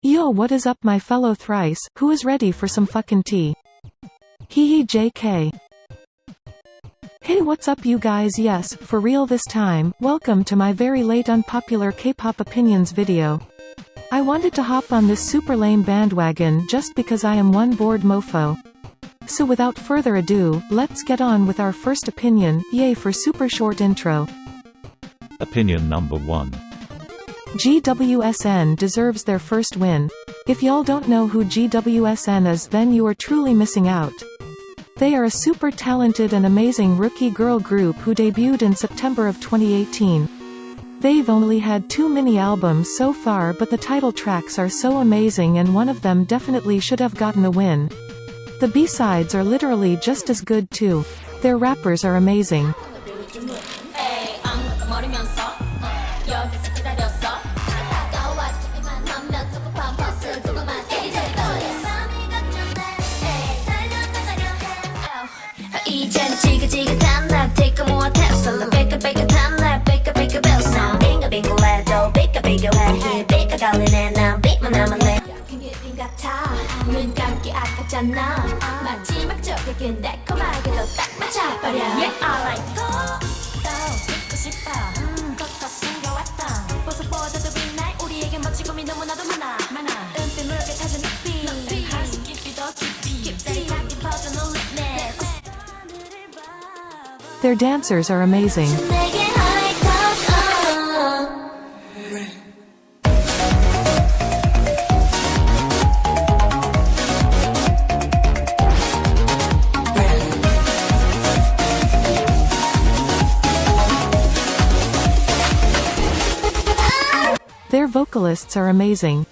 Yo, what is up my fellow thrice, who is ready for some fucking tea? Hee JK. Hey, what's up you guys? Yes, for real this time. Welcome to my very late unpopular K-pop opinions video. I wanted to hop on this super lame bandwagon just because I am one bored mofo. So without further ado, let's get on with our first opinion. Yay for super short intro. Opinion number 1. GWSN deserves their first win. If y'all don't know who GWSN is, then you are truly missing out. They are a super talented and amazing rookie girl group who debuted in September of 2018. They've only had 2 mini albums so far, but the title tracks are so amazing and one of them definitely should have gotten a win. The B-sides are literally just as good too. Their rappers are amazing. Their dancers are amazing. Their vocalists are amazing.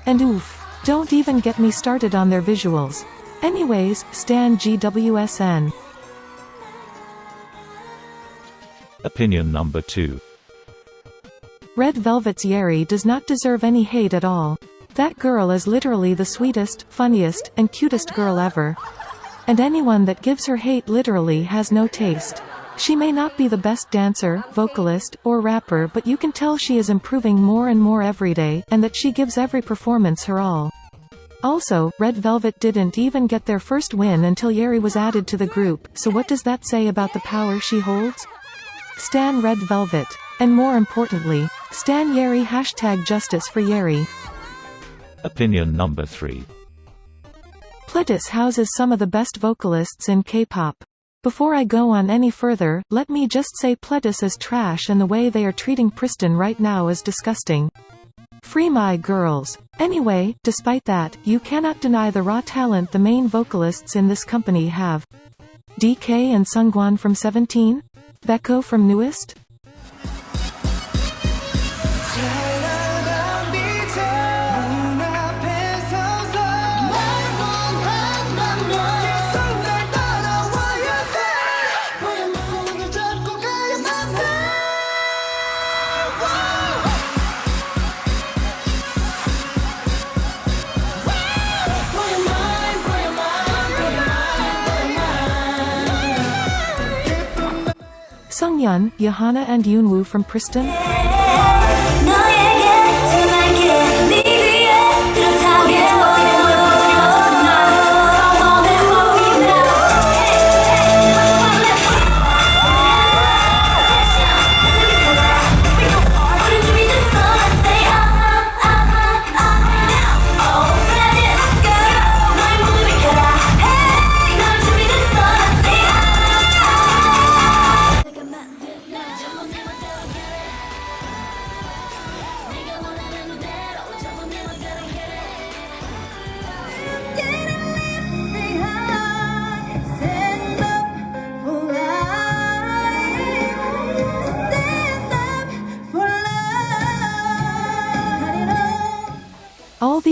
And oof, don't even get me started on their visuals. Anyways, stan GWSN. Opinion number 2. Red Velvet's Yeri does not deserve any hate at all. That girl is literally the sweetest, funniest, and cutest girl ever. And anyone that gives her hate literally has no taste. She may not be the best dancer, vocalist, or rapper, but you can tell she is improving more and more every day, and that she gives every performance her all. Also, Red Velvet didn't even get their first win until Yeri was added to the group, so what does that say about the power she holds? Stan Red Velvet. And more importantly, stan Yeri. #justice for Yeri. Opinion number 3. Pledis houses some of the best vocalists in K-pop. Before I go on any further, let me just say Pledis is trash and the way they are treating Pristin right now is disgusting. Free my girls. Anyway, despite that, you cannot deny the raw talent the main vocalists in this company have. DK and Sungwon from 17? Becco from Newest? Sungyeon, Johanna and Yoonwoo from Pristin?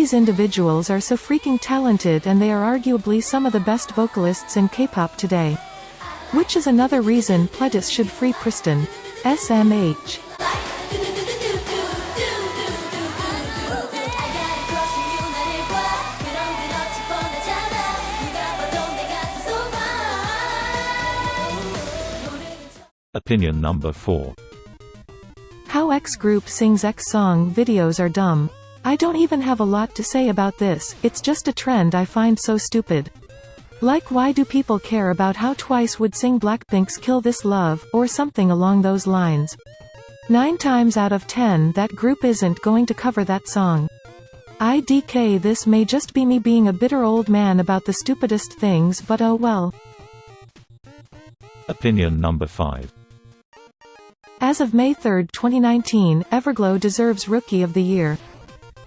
these individuals are so freaking talented and they are arguably some of the best vocalists in K-pop today. Which is another reason Pledis should free Priston. SMH. Opinion number 4. How X group sings X song videos are dumb. I don't even have a lot to say about this, it's just a trend I find so stupid. Like, why do people care about how Twice would sing Blackpink's Kill This Love, or something along those lines? 9 times out of 10 that group isn't going to cover that song. IDK, this may just be me being a bitter old man about the stupidest things, but oh well. Opinion number 5. As of May 3, 2019, Everglow deserves Rookie of the Year.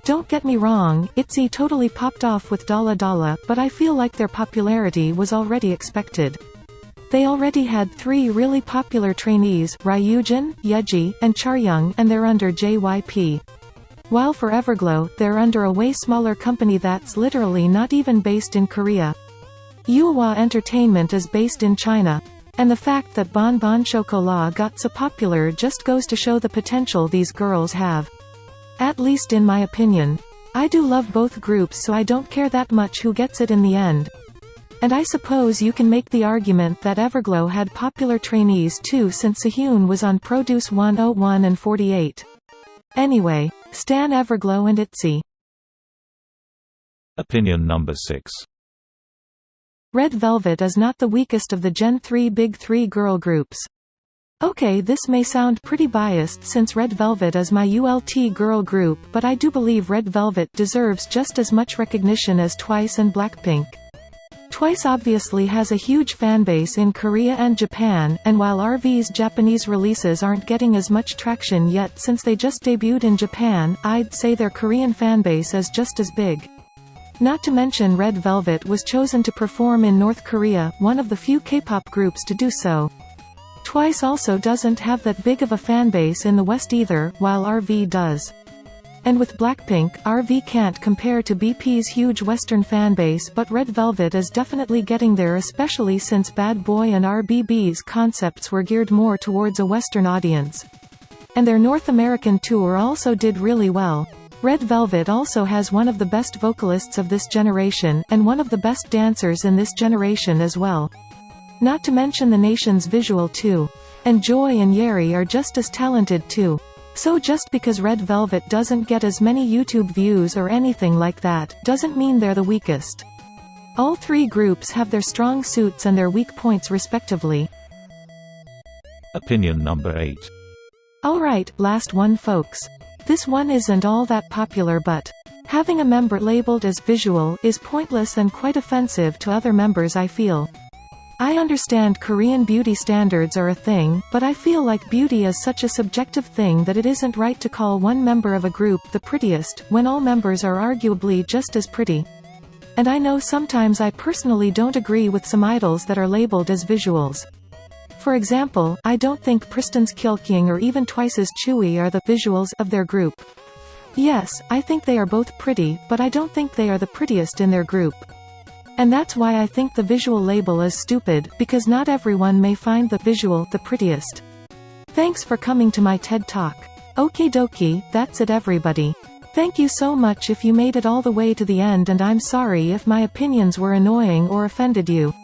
Don't get me wrong, ITZY totally popped off with Dalla Dalla, but I feel like their popularity was already expected. They already had 3 really popular trainees, Ryujin, Yeji, and Charyoung, and they're under JYP. While for Everglow, they're under a way smaller company that's literally not even based in Korea. Yuhua Entertainment is based in China. And the fact that Bon Bon Chocolat got so popular just goes to show the potential these girls have. At least in my opinion. I do love both groups, so I don't care that much who gets it in the end. And I suppose you can make the argument that Everglow had popular trainees too, since Sehun was on Produce 101 and 48. Anyway, stan Everglow and ITZY. Opinion number 6. Red Velvet is not the weakest of the Gen 3 Big 3 girl groups. Okay, this may sound pretty biased since Red Velvet is my ULT girl group, but I do believe Red Velvet deserves just as much recognition as Twice and Blackpink. Twice obviously has a huge fanbase in Korea and Japan, and while RV's Japanese releases aren't getting as much traction yet since they just debuted in Japan, I'd say their Korean fanbase is just as big. Not to mention Red Velvet was chosen to perform in North Korea, one of the few K-pop groups to do so. Twice also doesn't have that big of a fanbase in the West either, while RV does. And with Blackpink, RV can't compare to BP's huge Western fanbase, but Red Velvet is definitely getting there, especially since Bad Boy and RBB's concepts were geared more towards a Western audience. And their North American tour also did really well. Red Velvet also has one of the best vocalists of this generation, and one of the best dancers in this generation as well. Not to mention the nation's visual too. And Joy and Yeri are just as talented too. So just because Red Velvet doesn't get as many YouTube views or anything like that, doesn't mean they're the weakest. All 3 groups have their strong suits and their weak points respectively. Opinion number 8. Alright, last one folks. This one isn't all that popular, but having a member labeled as visual is pointless and quite offensive to other members, I feel. I understand Korean beauty standards are a thing, but I feel like beauty is such a subjective thing that it isn't right to call one member of a group the prettiest, when all members are arguably just as pretty. And I know sometimes I personally don't agree with some idols that are labeled as visuals. For example, I don't think Priston's Kyeolkyung or even Twice's Chewy are the visuals of their group. Yes, I think they are both pretty, but I don't think they are the prettiest in their group. And that's why I think the visual label is stupid, because not everyone may find the visual the prettiest. Thanks for coming to my TED Talk. Okie dokie, that's it everybody. Thank you so much if you made it all the way to the end, and I'm sorry if my opinions were annoying or offended you.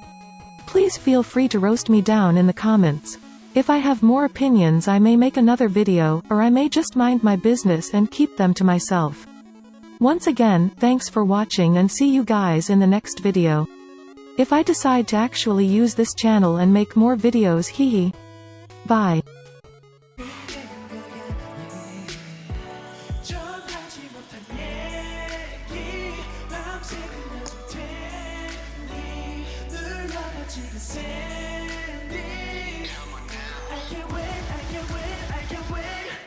Please feel free to roast me down in the comments. If I have more opinions, I may make another video, or I may just mind my business and keep them to myself. Once again, thanks for watching and see you guys in the next video. If I decide to actually use this channel and make more videos, hehe. Bye. 지금